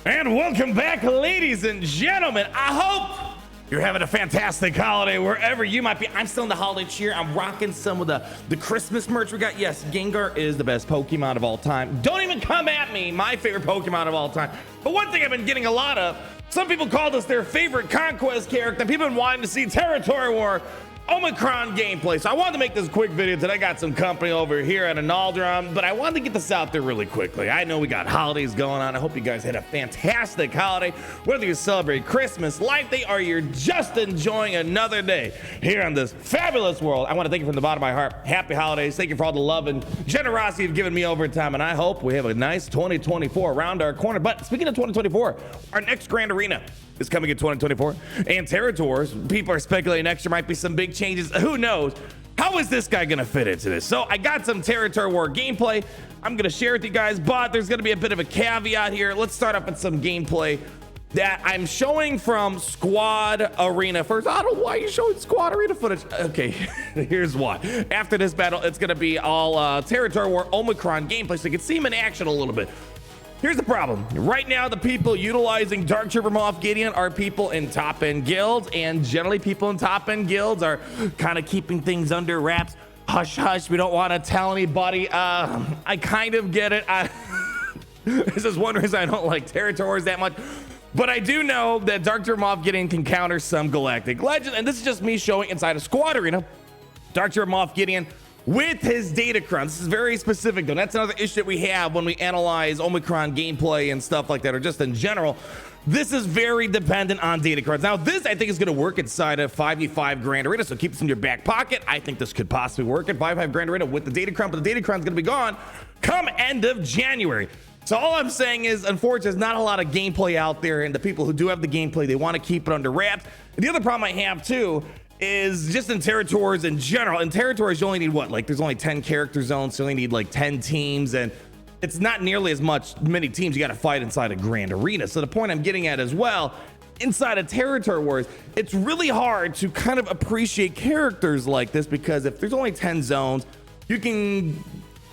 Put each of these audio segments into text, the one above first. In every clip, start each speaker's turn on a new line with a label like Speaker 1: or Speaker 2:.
Speaker 1: And welcome back, ladies and gentlemen. I hope you're having a fantastic holiday wherever you might be. I'm still in the holiday cheer. I'm rocking some of the Christmas merch we got. Yes, Gengar is the best Pokemon of all time. Don't even come at me, my favorite Pokemon of all time. But one thing I've been getting a lot of, some people called us their favorite Conquest character. People have been wanting to see Territory War Omicron gameplay. So I wanted to make this quick video today. I got some company over here at Analdron, but I wanted to get this out there really quickly. I know we got holidays going on. I hope you guys had a fantastic holiday. Whether you celebrate Christmas, Life Day, or you're just enjoying another day here on this fabulous world, I want to thank you from the bottom of my heart. Happy holidays. Thank you for all the love and generosity you've given me over time, and I hope we have a nice 2024 around our corner. But speaking of 2024, our next Grand Arena is coming in 2024, and Territories, people are speculating next year might be some big changes. Who knows? How is this guy gonna fit into this? So I got some Territory War gameplay I'm gonna share with you guys, but there's gonna be a bit of a caveat here. Let's start up with some gameplay that I'm showing from Squad Arena. First, I don't know why you're showing Squad Arena footage. Okay, here's why. After this battle, it's gonna be all Territory War Omicron gameplay, so you can see him in action a little bit. Here's the problem. Right now, the people utilizing Dark Trooper Moff Gideon are people in top-end guilds, and generally people in top-end guilds are kind of keeping things under wraps. Hush, hush, we don't want to tell anybody. I kind of get it. This is one reason I don't like Territories that much. But I do know that Dark Trooper Moff Gideon can counter some Galactic Legends, and this is just me showing inside a Squad Arena. Dark Trooper Moff Gideon with his datacron. This is very specific though. That's another issue that we have when we analyze Omicron gameplay and stuff like that, or just in general. This is very dependent on datacrons. Now this I think is going to work inside a 5v5 Grand Arena, so keep this in your back pocket. I think this could possibly work at 5v5 Grand Arena with the datacron, but the datacron's going to be gone come end of January. So all I'm saying is, unfortunately, there's not a lot of gameplay out there, and the people who do have the gameplay, they want to keep it under wraps. And the other problem I have too is just in Territories in general. In Territories, you only need what? Like, there's only 10 character zones, so you only need like 10 teams, and it's not nearly as many teams you got to fight inside a Grand Arena. So the point I'm getting at as well, inside of Territory Wars, it's really hard to kind of appreciate characters like this, because if there's only 10 zones, you can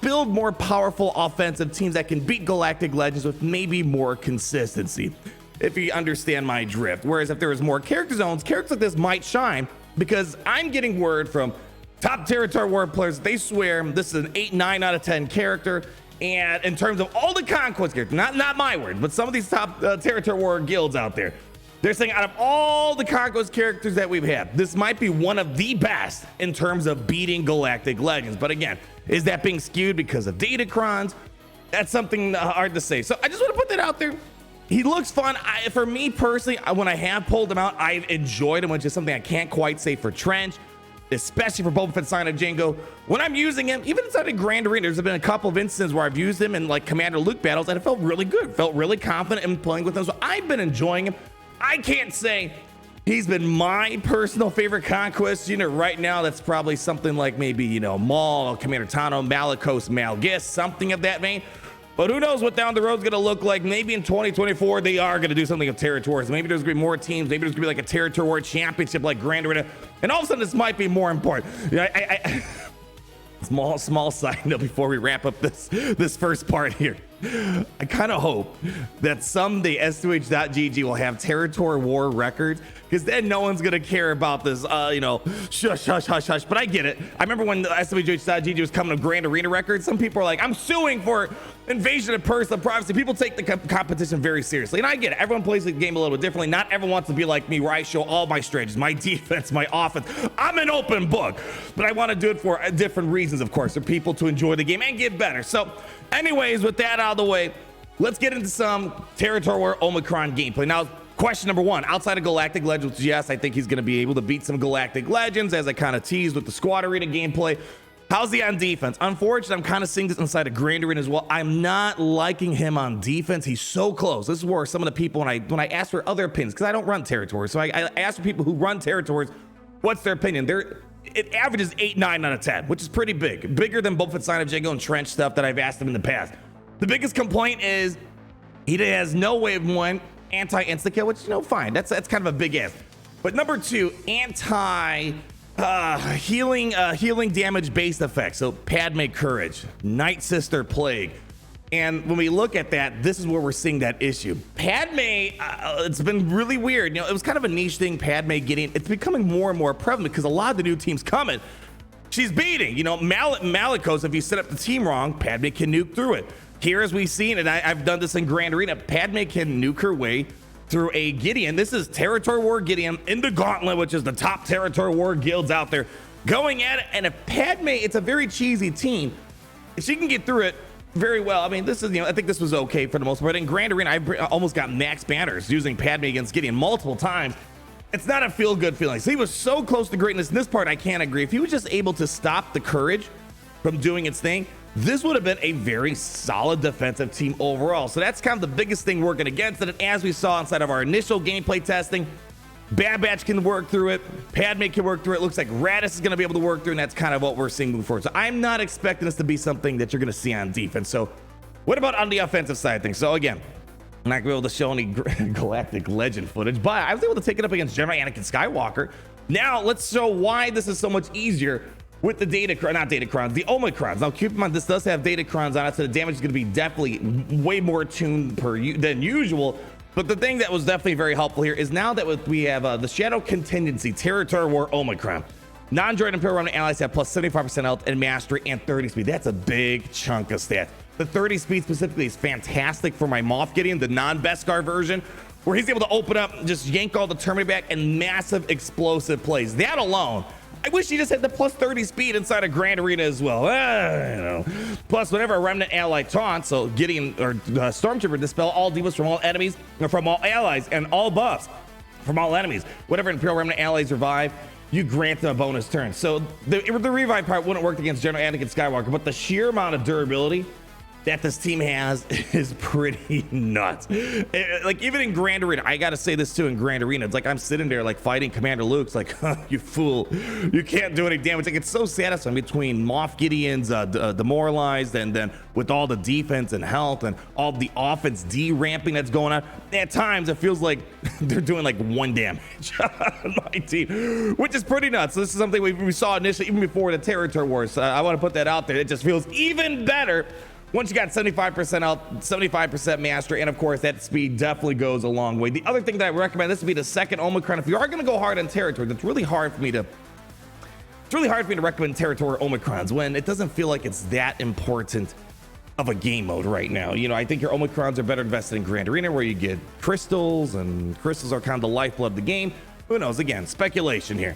Speaker 1: build more powerful offensive teams that can beat Galactic Legends with maybe more consistency, if you understand my drift. Whereas if there was more character zones, characters like this might shine, because I'm getting word from top Territory War players, they swear this is an 8, 9 out of 10 character. And in terms of all the Conquest characters, not my word, but some of these top Territory War guilds out there, they're saying out of all the Conquest characters that we've had, this might be one of the best in terms of beating Galactic Legends. But again, is that being skewed because of datacrons? That's something hard to say. So I just want to put that out there. He looks fun. For me personally, when I have pulled him out, I've enjoyed him, which is something I can't quite say for Trench, especially for Boba Fett, Sign of Django. When I'm using him, even inside a Grand Arena, there's been a couple of instances where I've used him in like Commander Luke battles, and it felt really good, felt really confident in playing with him. So I've been enjoying him. I can't say he's been my personal favorite Conquest unit right now. That's probably something like maybe, you know, Maul, Commander Tano, Malicos, Malgus, something of that vein. But who knows what down the road's going to look like. Maybe in 2024, they are going to do something of Territories. Maybe there's going to be more teams. Maybe there's going to be like a Territory War Championship like Grand Arena. And all of a sudden, this might be more important. Small side note before we wrap up this first part here. I kind of hope that someday S2H.GG will have Territory War records, because then no one's gonna care about this, you know, shush, hush, hush, hush. But I get it. I remember when S2H.GG was coming to Grand Arena records, some people are like, I'm suing for invasion of personal privacy. People take the competition very seriously, and I get it. Everyone plays the game a little bit differently. Not everyone wants to be like me, where I show all my strategies, my defense, my offense. I'm an open book, but I want to do it for different reasons, of course, for people to enjoy the game and get better. So anyways, with that out of the way, let's get into some Territory War Omicron gameplay. Now, question number one, outside of Galactic Legends, yes, I think he's going to be able to beat some Galactic Legends, as I kind of teased with the Squad Arena gameplay. How's he on defense? Unfortunately, I'm kind of seeing this inside of Grand Arena as well. I'm not liking him on defense. He's so close. This is where some of the people, when I ask for other opinions, because I don't run Territories, so I ask for people who run Territories, what's their opinion? It averages 8, 9 out of 10, which is pretty big. Bigger than Boba Fett, Sign of Django, and Trench stuff that I've asked him in the past. The biggest complaint is he has no way of one, anti-insta-kill, which, you know, fine. That's kind of a big ask. But number two, healing damage based effects. So Padme Courage, Night Sister Plague, And when we look at that, this is where we're seeing that issue. Padme, it's been really weird. You know, it was kind of a niche thing, Padme getting, it's becoming more and more prevalent because a lot of the new teams coming, she's beating. You know, Malicos, if you set up the team wrong, Padme can nuke through it. Here, as we've seen, and I've done this in Grand Arena, Padme can nuke her way through a Gideon. This is Territory War Gideon in the Gauntlet, which is the top Territory War guilds out there, going at it. And if Padme, it's a very cheesy team, if she can get through it very well. I mean, this is, you know, I think this was okay for the most part. In Grand Arena, I almost got max banners using Padme against Gideon multiple times. It's not a feel-good feeling. So he was so close to greatness. In this part, I can't agree. If he was just able to stop the courage from doing its thing, this would have been a very solid defensive team overall. So that's kind of the biggest thing working against it. And as we saw inside of our initial gameplay testing, Bad Batch can work through it. Padme can work through it. Looks like Radis is going to be able to work through, and that's kind of what we're seeing moving forward. So I'm not expecting this to be something that you're going to see on defense. So what about on the offensive side of things? So again, I'm not going to be able to show any Galactic Legend footage, but I was able to take it up against General Anakin Skywalker. Now let's show why this is so much easier with the the Omicrons. Now keep in mind, this does have Datacrons on it, so the damage is going to be definitely way more tuned than usual. But the thing that was definitely very helpful here is now that we have the Shadow Contingency Territory War Omicron, non-droid Imperial Remnant allies have plus 75% health and mastery and 30 speed. That's a big chunk of stats. The 30 speed specifically is fantastic for my Moff Gideon, the non-Beskar version, where he's able to open up, just yank all the Terminator back, and massive explosive plays. That alone, I wish he just had the plus 30 speed inside of Grand Arena as well. You know. Plus, whenever a Remnant ally taunts, so Gideon or Stormtrooper dispel all debuffs from all enemies, or from all allies, and all buffs from all enemies. Whenever Imperial Remnant allies revive, you grant them a bonus turn. So the revive part wouldn't work against General Anakin Skywalker, but the sheer amount of durability that this team has is pretty nuts. Like, even in Grand Arena, I gotta say this too, in Grand Arena, it's like I'm sitting there like fighting Commander Luke's like, huh, you fool, you can't do any damage. Like, it's so satisfying between Moff Gideon's demoralized, and then with all the defense and health and all the offense de-ramping that's going on. At times it feels like they're doing like 1 damage on my team, which is pretty nuts. So this is something we saw initially, even before the Territory Wars. I want to put that out there. It just feels even better once you got 75% health, 75% mastery, and of course that speed definitely goes a long way. The other thing that I recommend, this would be the second Omicron. If you are going to go hard on territory, it's really hard for me to recommend Territory Omicrons when it doesn't feel like it's that important of a game mode right now. You know, I think your Omicrons are better invested in Grand Arena, where you get crystals, and crystals are kind of the lifeblood of the game. Who knows? Again, speculation here.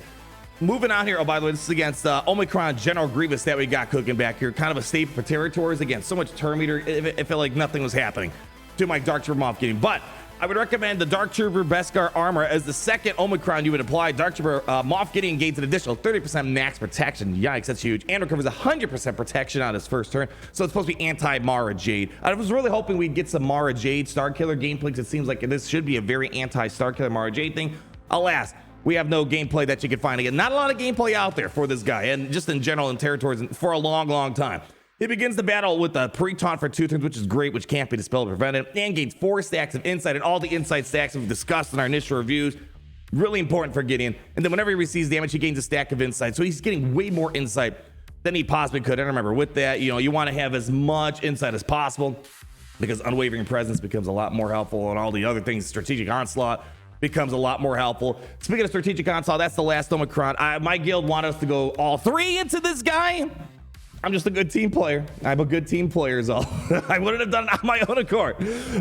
Speaker 1: Moving on here. Oh, by the way, this is against Omicron General Grievous that we got cooking back here. Kind of a staple for territories. Again, so much Terminator. It felt like nothing was happening to my Dark Trooper Moff Gideon. But I would recommend the Dark Trooper Beskar armor as the second Omicron you would apply. Dark Trooper Moff Gideon gains an additional 30% max protection. Yikes, that's huge. And recovers 100% protection on his first turn. So it's supposed to be anti-Mara Jade. I was really hoping we'd get some Mara Jade Starkiller gameplay, because it seems like this should be a very anti-Starkiller Mara Jade thing. Alas, we have no gameplay that you can find. Again, not a lot of gameplay out there for this guy, and just in general in territories for a long time. He begins the battle with a pre-taunt for 2 turns, which is great, which can't be dispelled or prevented, and gains 4 stacks of insight, and all the insight stacks we've discussed in our initial reviews. Really important for Gideon. And then whenever he receives damage, he gains a stack of insight. So he's getting way more insight than he possibly could. And remember, with that, you know, you want to have as much insight as possible, because unwavering presence becomes a lot more helpful, and all the other things, strategic onslaught, becomes a lot more helpful. Speaking of strategic onslaught, that's the last Omicron. My guild wanted us to go all 3 into this guy. I'm just a good team player. I'm a good team player is all. I wouldn't have done it on my own accord.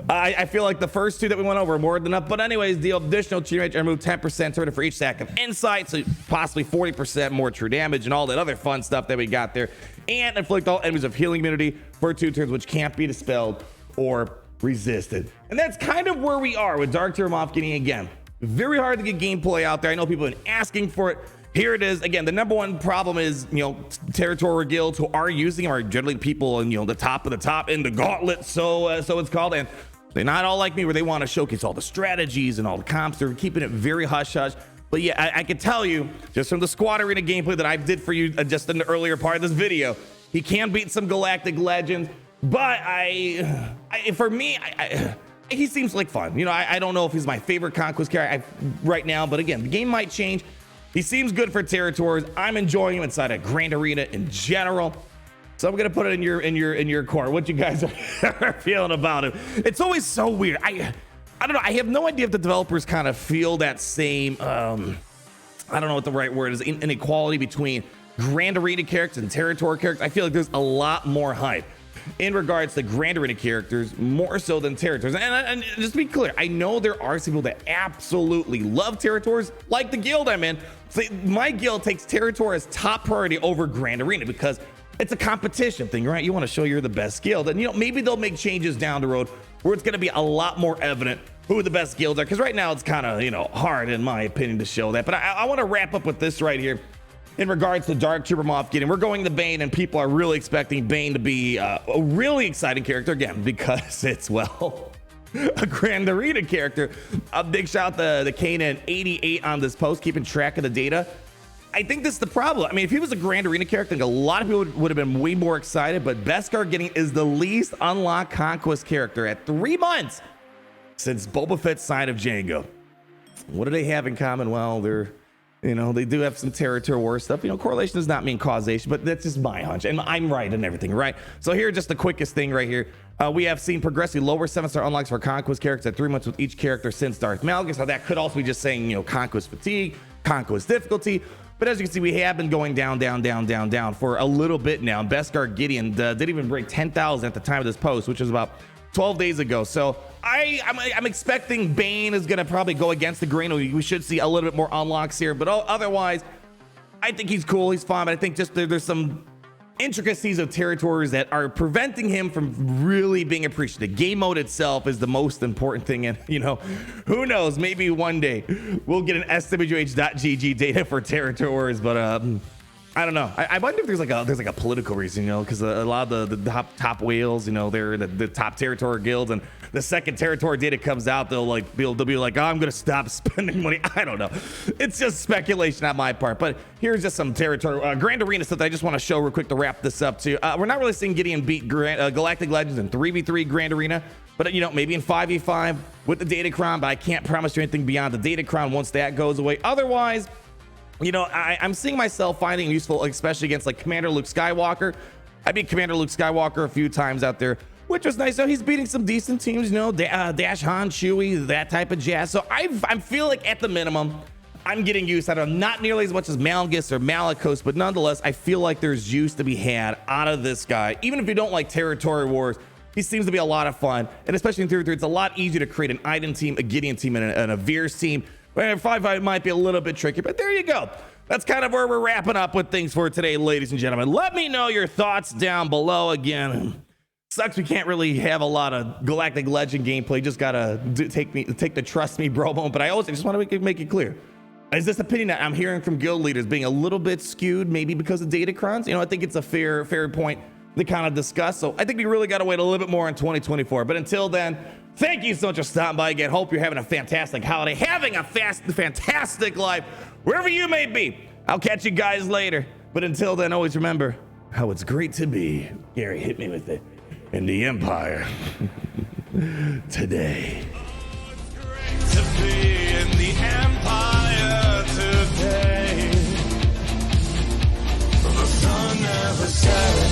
Speaker 1: I feel like the first 2 that we went over are more than enough. But anyways, the additional team range, I removed 10% turn for each stack of insight, so possibly 40% more true damage and all that other fun stuff that we got there. And inflict all enemies of healing immunity for 2 turns, which can't be dispelled or resisted. And that's kind of where we are with Dark Trooper Moff Gideon. Again, very hard to get gameplay out there. I know people have been asking for it. Here it is. Again, the number one problem is, you know, territorial guilds who are using them are generally people in, you know, the top of the top in the gauntlet, so it's called. And they're not all like me, where they want to showcase all the strategies and all the comps. They're keeping it very hush hush. But yeah, I can tell you just from the Squad Arena gameplay that I did for you just in the earlier part of this video, he can beat some Galactic Legends. But for me, he seems like fun. You know, I don't know if he's my favorite Conquest character right now, but again, the game might change. He seems good for territories. I'm enjoying him inside of Grand Arena in general. So I'm gonna put it in your court. What you guys are feeling about it? It's always so weird. I don't know. I have no idea if the developers kind of feel that same. I don't know what the right word is. Inequality between Grand Arena characters and Territory characters. I feel like there's a lot more hype in regards to Grand Arena characters, more so than Territories. And just to be clear, I know there are some people that absolutely love Territories, like the guild I'm in. So my guild takes Territory as top priority over Grand Arena because it's a competition thing, right? You want to show you're the best guild, and maybe they'll make changes down the road where it's going to be a lot more evident who the best guilds are. Because right now it's kind of hard, in my opinion, to show that. But I want to wrap up with this right here in regards to Dark Trooper Moff Gideon. We're going to Bane, and people are really expecting Bane to be a really exciting character again because it's a Grand Arena character. A big shout out to Kanan88 on this post, keeping track of the data. I think this is the problem. I mean, if he was a Grand Arena character, I think a lot of people would have been way more excited, but Beskar Gideon is the least unlocked Conquest character at 3 months since Boba Fett's Side of Django. What do they have in common? Well, they do have some territory war stuff. Correlation does not mean causation, but that's just my hunch, and I'm right in everything, right? So here, just the quickest thing right here. We have seen progressively lower 7-star unlocks for Conquest characters at 3 months with each character since Darth Malgus. So that could also be just saying, Conquest fatigue, Conquest difficulty. But as you can see, we have been going down for a little bit now. Beskar Gideon didn't even break 10,000 at the time of this post, which was about 12 days ago. So I'm expecting Bane is going to probably go against the grain. We should see a little bit more unlocks here. But otherwise, I think he's cool. He's fine. But I think just there's some intricacies of territories that are preventing him from really being appreciated. The game mode itself is the most important thing, and who knows, maybe one day we'll get an SWH.GG data for territories, but I don't know. I wonder if there's like a political reason, because a lot of the top whales, they're the top territory guilds, and the second territory data comes out, they'll be like, oh, I'm gonna stop spending money. I don't know. It's just speculation on my part. But here's just some territory Grand Arena stuff that I just want to show real quick to wrap this up too. We're not really seeing Gideon beat Galactic Legends in 3v3 Grand Arena, but maybe in 5v5 with the Datacron. But I can't promise you anything beyond the Datacron once that goes away. Otherwise, I'm seeing myself finding it useful, especially against like Commander Luke Skywalker. I beat Commander Luke Skywalker a few times out there, which was nice. So he's beating some decent teams, Dash Han, Chewie, that type of jazz. So I feel like at the minimum, I'm getting used. I don't know, not nearly as much as Malgus or Malicos, but nonetheless, I feel like there's use to be had out of this guy. Even if you don't like territory wars, he seems to be a lot of fun. And especially in 3v3, it's a lot easier to create an Iden team, a Gideon team, and a Veers team. Well, 5v5 might be a little bit tricky, but there you go. That's kind of where we're wrapping up with things for today, ladies and gentlemen. Let me know your thoughts down below. Again, sucks we can't really have a lot of Galactic Legend gameplay. Just gotta take the trust me bro moment. But I just want to make it clear. Is this opinion that I'm hearing from guild leaders being a little bit skewed, maybe because of Datacrons? I think it's a fair point to kind of discuss. So I think we really got to wait a little bit more in 2024. But until then, thank you so much for stopping by again. Hope you're having a fantastic holiday, having a fantastic life, wherever you may be. I'll catch you guys later. But until then, always remember how it's great to be. Gary, hit me with it. In the Empire today. It's great to be in the Empire today. The sun never sets.